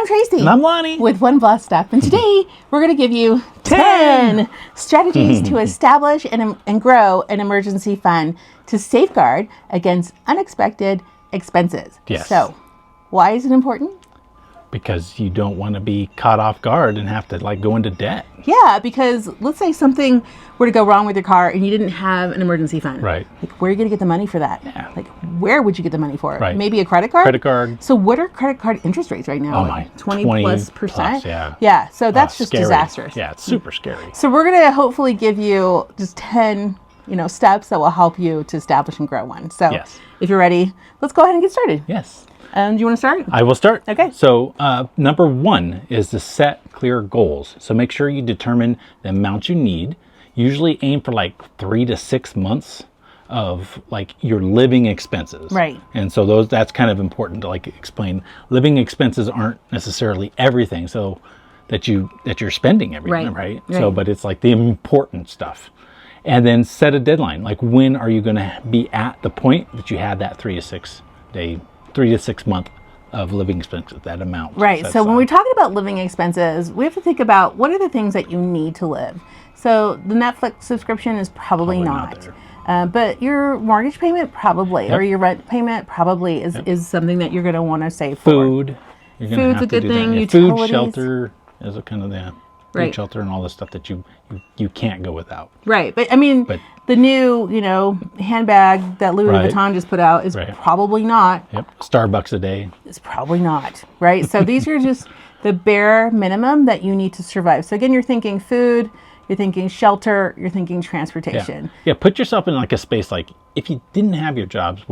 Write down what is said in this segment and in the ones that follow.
Tracy. And I'm Lonnie. With One Blast Step. And today we're going to give you 10 strategies to establish and grow an emergency fund to safeguard against unexpected expenses. Yes. So, why is it important? Because you don't want to be caught off guard and have to go into debt. Yeah, because let's say something were to go wrong with your car and you didn't have an emergency fund. Right. Where are you going to get the money for that? Yeah. Where would you get the money for it? Right. Maybe a credit card? Credit card. So what are credit card interest rates right now? Oh my, 20 plus percent? yeah. Yeah, so that's just scary. disastrous. Yeah, it's super scary. So we're going to hopefully give you just 10, steps that will help you to establish and grow one. So Yes. if you're ready, let's go ahead and get started. Yes. Do you want to start? I will start. Okay. So number 1 is to set clear goals. So make sure you determine the amount you need. Usually aim for 3 to 6 months of your living expenses. Right. And so that's kind of important to explain. Living expenses aren't necessarily everything, so that you're spending everything, right? So but it's the important stuff. And then set a deadline. When are you going to be at the point that you have that 3 to 6 month of living expenses, that amount. Right. So when we're talking about living expenses, we have to think about what are the things that you need to live. So the Netflix subscription is probably not. But your mortgage payment probably, or your rent payment probably is something that you're going to want to save for. Food. Food's a good thing. Yeah, Utilities. food, shelter is a kind of the Right. shelter and all the stuff that you can't go without. Right. But the new, handbag that Louis Vuitton just put out is probably not. Yep. Starbucks a day. It's probably not. Right. So these are just the bare minimum that you need to survive. So again, you're thinking food, you're thinking shelter, you're thinking transportation. Yeah. Put yourself in a space if you didn't have your jobs,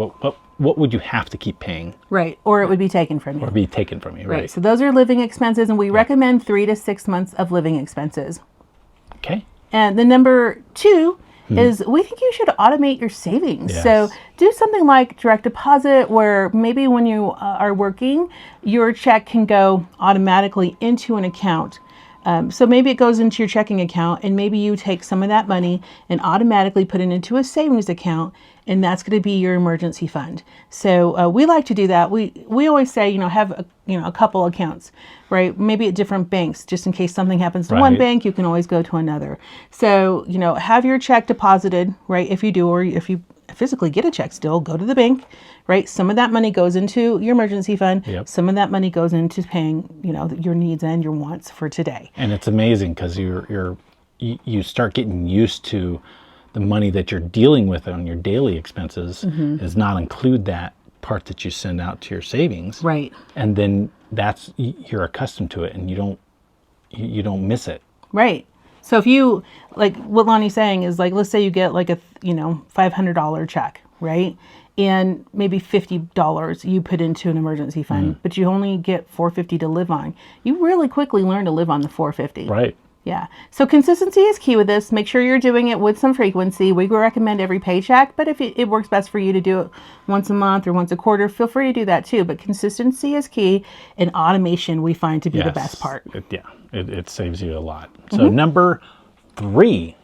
what would you have to keep paying? Right. Or it would be taken from you. Or be taken from you, right? So those are living expenses, and we recommend 3 to 6 months of living expenses. Okay. And the number 2 is we think you should automate your savings. Yes. So do something like direct deposit, where maybe when you are working, your check can go automatically into an account. So maybe it goes into your checking account, and maybe you take some of that money and automatically put it into a savings account, and that's going to be your emergency fund. So we like to do that. We always say, have a couple accounts, right? Maybe at different banks, just in case something happens to one bank, you can always go to another. So have your check deposited, right? If you do, or if you physically get a check still, go to the bank, right? Some of that money goes into your emergency fund. Yep. Some of that money goes into paying, your needs and your wants for today. And it's amazing because you start getting used to the money that you're dealing with on your daily expenses does not include that part that you send out to your savings. Right. And then you're accustomed to it, and you don't miss it. Right. So if you, what Lonnie's saying is let's say you get a $500 check, right? And maybe $50 you put into an emergency fund, but you only get $450 to live on. You really quickly learn to live on the $450. Right. Yeah. So consistency is key with this. Make sure you're doing it with some frequency. We recommend every paycheck, but if it works best for you to do it once a month or once a quarter, feel free to do that too. But consistency is key, and automation we find to be the best part. It saves you a lot. So number 3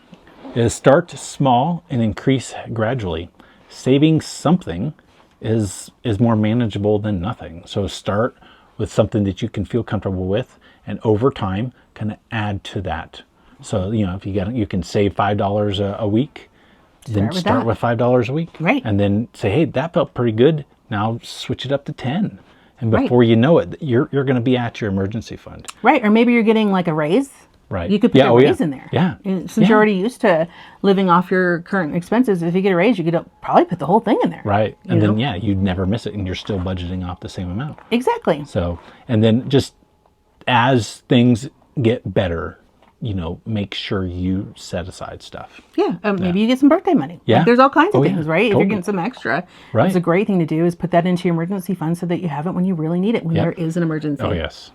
is start small and increase gradually. Saving something is more manageable than nothing. So start with something that you can feel comfortable with, and over time kind of add to that. So if you can save $5 a week, then start with $5 a week, right? And then say, hey, that felt pretty good. Now switch it up to 10, and before you know it, you're going to be at your emergency fund, right? Or maybe you're getting a raise. Right. You could put a raise in there. Yeah. Since you're already used to living off your current expenses, if you get a raise, you could probably put the whole thing in there. Right. And then, you'd never miss it, and you're still budgeting off the same amount. Exactly. So, and then just as things get better, make sure you set aside stuff. Yeah. Maybe you get some birthday money. Yeah. There's all kinds of things, right? Totally. If you're getting some extra, it's a great thing to do is put that into your emergency fund so that you have it when you really need it, when there is an emergency. Oh, yes.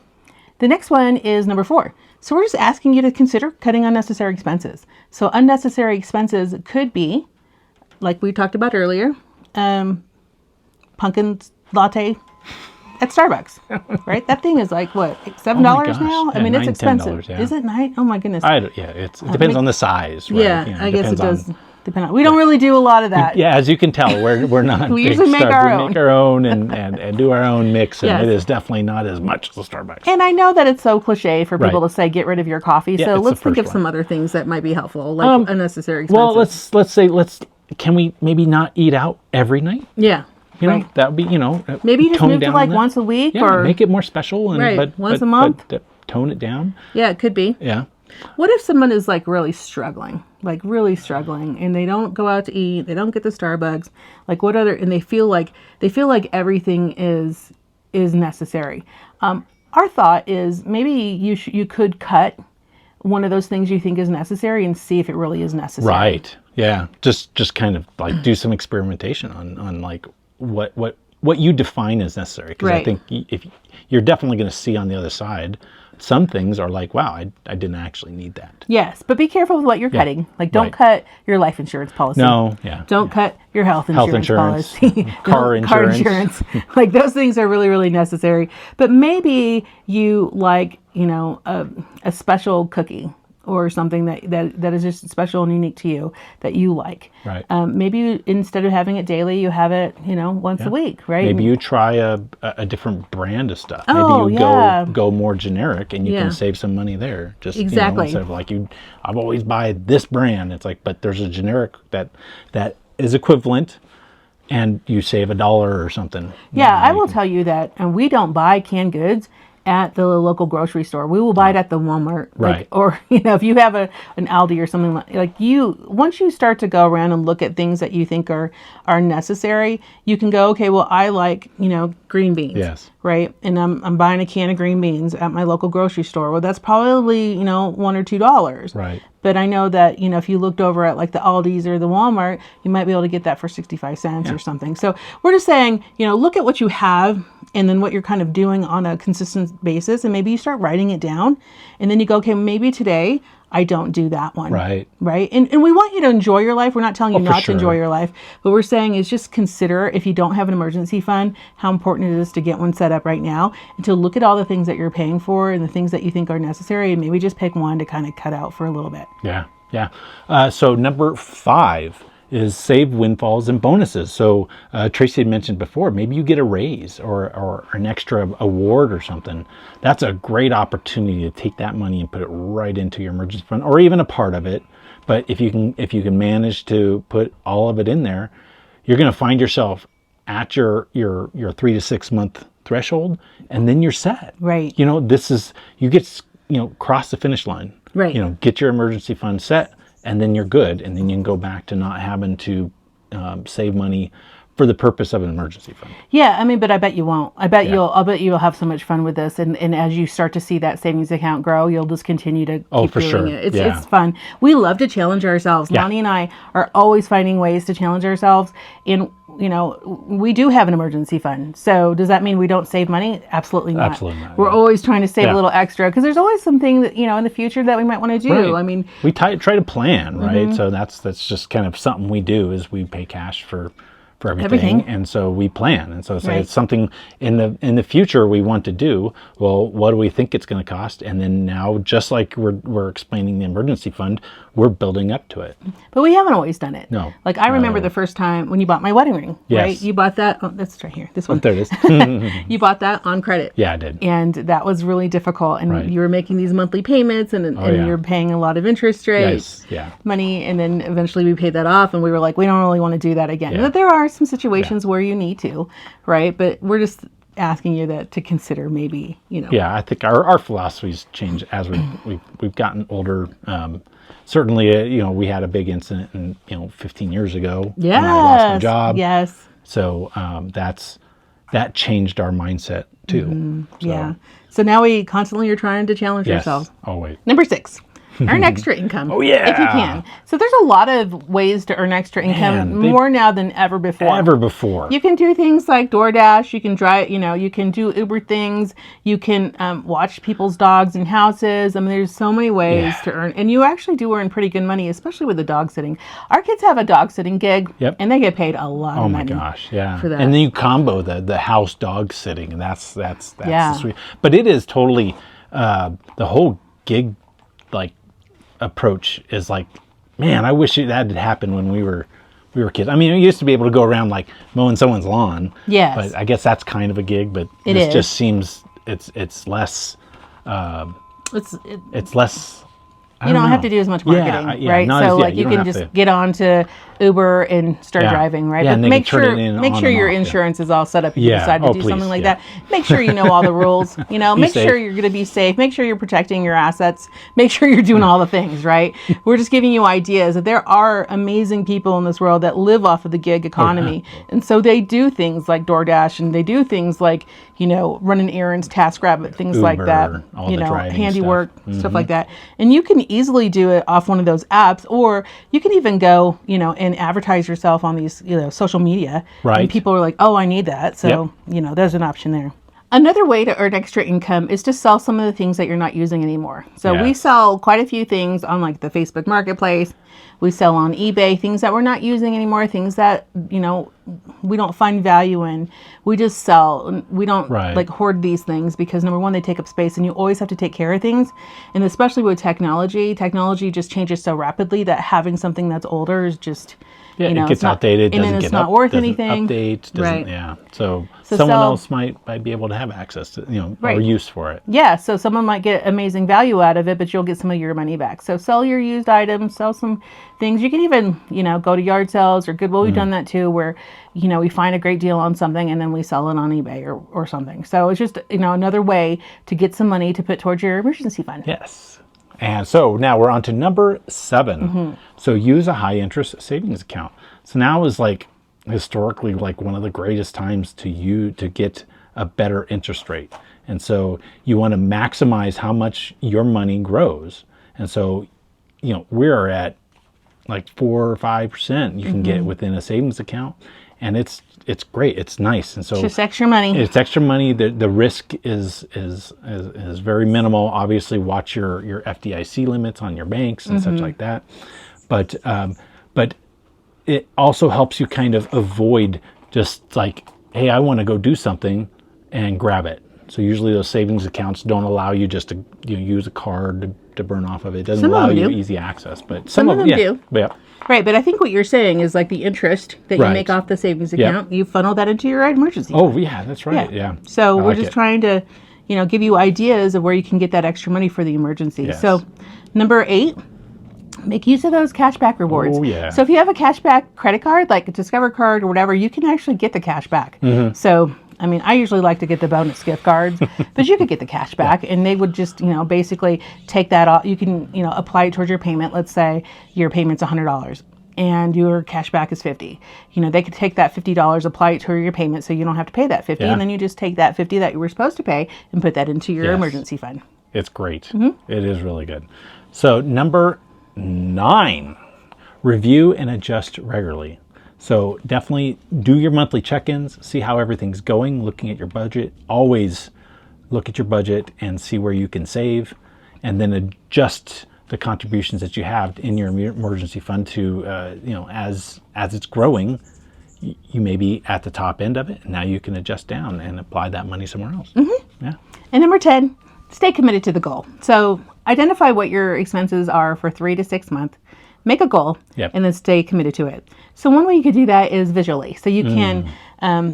The next one is number 4. So we're just asking you to consider cutting unnecessary expenses. So unnecessary expenses could be, like we talked about earlier, pumpkin latte at Starbucks, right? That thing is what, $7 now? Yeah, I mean, it's $9, expensive. $10, Is it $9? Oh my goodness. It depends on the size, right? Yeah, I guess it does Depending on, we don't really do a lot of that. Yeah, as you can tell, we're not We big usually make Starbucks. our We own. make our own and do our own mix, and Yes. it is definitely not as much as a Starbucks. And I know that it's so cliche for people Right. to say, get rid of your coffee. Yeah, so it's the let's think first of some one. other things that might be helpful, like unnecessary expenses. Well, can we maybe not eat out every night? Yeah. You know, Right. that would be, Maybe you just tone move to down like on that. once a week Yeah, or make it more special, and Right, once a month. but tone it down. yeah, it could be. Yeah, What if someone is like really struggling, and they don't go out to eat, they don't get the Starbucks, like what other, and they feel like everything is necessary. Our thought is maybe you could cut one of those things you think is necessary and see if it really is necessary. right. Yeah, just kind of like do some experimentation on like what you define as necessary, because I Right. think if you're definitely going to see on the other side, some things are like, wow, I didn't actually need that. Yes, but be careful with what you're cutting. Like, don't Right. cut your life insurance policy. No, yeah. Don't cut your health insurance, policy. car insurance. Like, those things are really, really necessary. But maybe you like, a special cookie or something that is just special and unique to you that you like. Right. Maybe instead of having it daily, you have it, once a week, right? Maybe you try a different brand of stuff. Oh, Maybe you yeah. go more generic, and you Yeah. can save some money there. Just Exactly. instead of like I've always buy this brand. It's like, but there's a generic that is equivalent, and you save $1 or something. Yeah, I will tell you that, and we don't buy canned goods at the local grocery store. We will buy it at the Walmart, Right. Or if you have an Aldi or something like once you start to go around and look at things that you think are necessary, you can go, okay, well, I like green beans, Yes. right? And I'm buying a can of green beans at my local grocery store. Well, that's probably $1 or $2, Right. But I know that, if you looked over at like the Aldi's or the Walmart, you might be able to get that for 65 cents or something. So we're just saying, look at what you have and then what you're kind of doing on a consistent basis. And maybe you start writing it down and then you go, okay, maybe today I don't do that one. Right. Right. And we want you to enjoy your life. We're not telling you for not to sure. enjoy your life. What we're saying is just consider, if you don't have an emergency fund, how important it is to get one set up right now and to look at all the things that you're paying for and the things that you think are necessary, and maybe just pick one to kind of cut out for a little bit. Yeah. Yeah. So number 5 is save windfalls and bonuses. So Tracy had mentioned before, maybe you get a raise or an extra award or something. That's a great opportunity to take that money and put it right into your emergency fund, or even a part of it. But if you can manage to put all of it in there, you're going to find yourself at your 3 to 6 month threshold, and then you're set. Right. This is, you get cross the finish line. Right. Get your emergency fund set, and then you're good, and then you can go back to not having to save money for the purpose of an emergency fund. Yeah, but I bet you won't. I'll bet you'll have so much fun with this, and as you start to see that savings account grow, you'll just continue to keep for doing sure. it. Yeah. It's fun. We love to challenge ourselves. Yeah. Lonnie and I are always finding ways to challenge ourselves. And we do have an emergency fund. So does that mean we don't save money? Absolutely not. Absolutely not, We're yeah. always trying to save Yeah. a little extra because there's always something that in the future that we might want to do. Right. We try to plan, right? So that's just kind of something we do, is we pay cash for everything, and so we plan, and so say it's something in the future we want to do. Well, what do we think it's going to cost? And then now, just like we're explaining the emergency fund, we're building up to it. But we haven't always done it. No. Like I remember the first time when you bought my wedding ring, right? Yes. You bought that. Oh, that's right here. This one. There it is. You bought that on credit. Yeah, I did. And that was really difficult. And Right. you were making these monthly payments and yeah. you're paying a lot of interest rates, Yes. Yeah. money. And then eventually we paid that off and we were like, we don't really want to do that again. Yeah. But there are some situations where you need to, right? But we're just asking you to consider maybe, Yeah, I think our philosophies change as we've gotten older. Certainly, we had a big incident, 15 years ago when I lost my job. Yes. So that changed our mindset too. So, Yeah. So now we constantly are trying to challenge yes, ourselves. always. Number 6, earn extra income. Oh, yeah. If you can. So there's a lot of ways to earn extra income, Man, they- more now than ever before. Ever before. You can do things like DoorDash. You can drive, you can do Uber things. You can watch people's dogs in houses. There's so many ways Yeah. to earn. And you actually do earn pretty good money, especially with the dog sitting. Our kids have a dog sitting gig, Yep. and they get paid a lot Oh of my money. gosh, yeah. for that. And then you combo the house dog sitting, and that's Yeah. sweet. But it is totally the whole gig like approach is like man, I wish that had happened when we were kids. I mean, we used to be able to go around like mowing someone's lawn. Yes. But I guess that's kind of a gig. But It this is. just seems it's less. It's less. You don't have to do as much marketing, yeah, right? not So as- yeah, like you you don't can have just to- get on to Uber and start Yeah. driving, right? Yeah, But and they make can turn sure it in make on sure and your off, yeah. insurance is all set up if you Yeah. decide to Oh, do please, something like yeah. that. Make sure you know all the rules. You know, make safe. sure you're going to be safe. Make sure you're protecting your assets. Make sure you're doing all the things, right? We're just giving you ideas that there are amazing people in this world that live off of the gig economy, and so they do things like DoorDash and they do things like running errands, TaskRabbit, things like that. Uber, all the driving Handiwork, stuff. stuff like that. And you can easily do it off one of those apps, or you can even go, and advertise yourself on these, social media. Right. And people are like, oh, I need that. So, there's an option there. Another way to earn extra income is to sell some of the things that you're not using anymore. So we Yes. sell quite a few things on like the Facebook Marketplace. We sell on eBay, things that we're not using anymore, things that, we don't find value in. We just sell. We don't Right. like hoard these things because number one, they take up space and you always have to take care of things. And especially with technology just changes so rapidly that having something that's older is just, Yeah, it it gets outdated. and then doesn't it's get not worth doesn't anything. Update, doesn't, Right. Yeah. So So someone sell- else might be able to have access to, or Right. use for it. Yeah, so someone might get amazing value out of it, but you'll get some of your money back. So sell your used items, sell some things. You can even, go to yard sales or Goodwill. We've done that too, where, we find a great deal on something and then we sell it on eBay or something. So it's just, another way to get some money to put towards your emergency fund. Yes. And so now we're on to number 7. Mm-hmm. So use a high interest savings account. So now is like historically like one of the greatest times to get a better interest rate. And so you want to maximize how much your money grows. And so, we're at like 4 or 5% you can get within a savings account, and it's great. It's nice. And so Just extra money. it's extra money. The risk is very minimal. Obviously, watch your FDIC limits on your banks and such like that. But it also helps you kind of avoid just like, hey, I want to go do something and grab it. So usually those savings accounts don't allow you just to use a card to burn off of it. It doesn't Some of allow them you do. easy access, but Some of them do. Yeah. Right, but I think what you're saying is like the interest that you Right. make off the savings account, you funnel that into your emergency. Oh yeah, that's right. Yeah. So I we're like just it. trying to, give you ideas of where you can get that extra money for the emergency. Yes. So number 8, make use of those cashback rewards. Oh, yeah. So if you have a cashback credit card, like a Discover card or whatever, you can actually get the cash back. Mm-hmm. So, I usually like to get the bonus gift cards, but you could get the cash back and they would just, basically take that off. You can, apply it towards your payment. Let's say your payment's $100 and your cash back is $50. They could take that $50, apply it to your payment so you don't have to pay that $50. Yeah. And then you just take that $50 that you were supposed to pay and put that into your Yes. emergency fund. It's great. Mm-hmm. It is really good. So number 9, review and adjust regularly. So definitely do your monthly check-ins, see how everything's going, looking at your budget. Always look at your budget and see where you can save, and then adjust the contributions that you have in your emergency fund to, as it's growing, you may be at the top end of it, and now you can adjust down and apply that money somewhere else. Mm-hmm. Yeah. And number 10, stay committed to the goal. So identify what your expenses are for 3 to 6 months. Make a goal Yep. and then stay committed to it. So one way you could do that is visually. So you can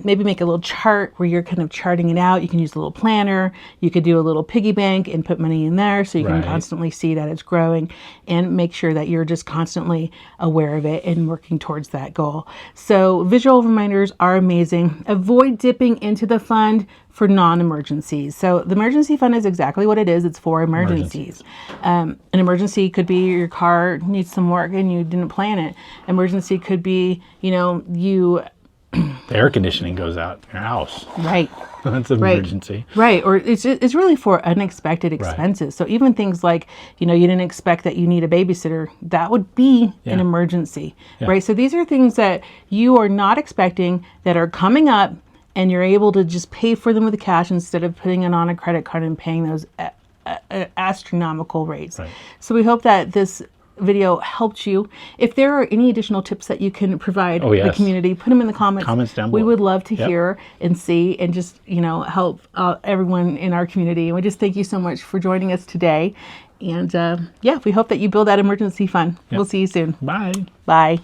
maybe make a little chart where you're kind of charting it out. You can use a little planner. You could do a little piggy bank and put money in there so you can Right. constantly see that it's growing and make sure that you're just constantly aware of it and working towards that goal. So visual reminders are amazing. Avoid dipping into the fund for non-emergencies. So the emergency fund is exactly what it is. It's for emergencies. An emergency could be your car needs some work and you didn't plan it. Emergency could be, you The air conditioning goes out in your house. right. That's an Right. emergency. Right, or it's really for unexpected expenses. So even things like, you didn't expect that you need a babysitter, that would be an emergency, right? So these are things that you are not expecting that are coming up, and you're able to just pay for them with cash instead of putting it on a credit card and paying those astronomical rates. Right. So we hope that this video helped you. If there are any additional tips that you can provide the yes. community, put them in the comments. Comments down We below. would love to Yep. hear and see and just, help everyone in our community. And we just thank you so much for joining us today. And yeah, we hope that you build that emergency fund. We'll see you soon. Bye. Bye.